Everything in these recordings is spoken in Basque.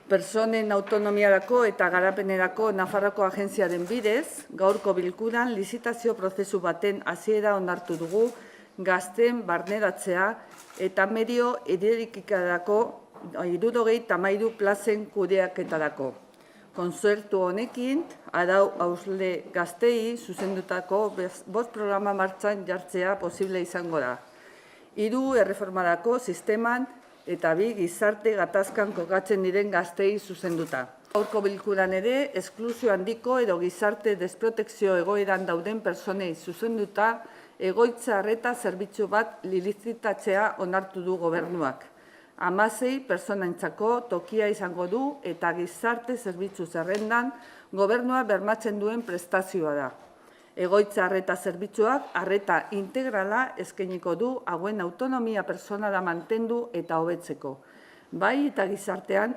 Pertsonen autonomiarako eta garapenerako Nafarroako agentziaren bidez, gaurko bilkuran lizitazio prozesu baten hasiera onartu dugu gazteen barneratzea eta medio irekikerako 73 plazen kudeaketarako. Kontzertu honekin, arau hausle gaztei zuzendutako 5 programa martxan jartzea posible izango da. 3 erreformarako sisteman eta 2 gizarte gatazkan kokatzen diren gaztei zuzenduta. Gaurko bilkuran ere, esklusio handiko edo gizarte desprotekzio egoeran dauden pertsonei zuzenduta egoitza arreta zerbitzu bat lizitatzea onartu du gobernuak. 16 pertsonentzako tokia izango du eta gizarte zerbitzu zerrendan gobernua bermatzen duen prestazioa da. Egoitza arreta zerbitzuak arreta integrala eskainiko du hauen autonomia pertsonala mantendu eta hobetzeko, bai eta gizartean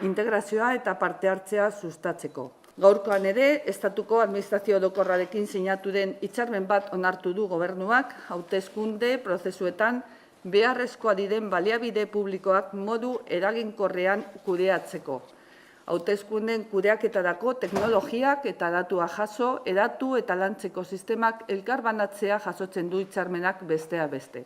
integrazioa eta parte hartzea sustatzeko. Gaurkoan ere, estatuko administrazio orokorrarekin sinatu den hitzarmen bat onartu du gobernuak hauteskunde prozesuetan beharrezkoa diren baliabide publikoak modu eraginkorrean kudeatzeko. Hauteskundeen kudeaketarako teknologiak eta datua jaso, hedatu eta lantzeko sistemak elkarbanatzea jasotzen du hitzarmenak besteak beste.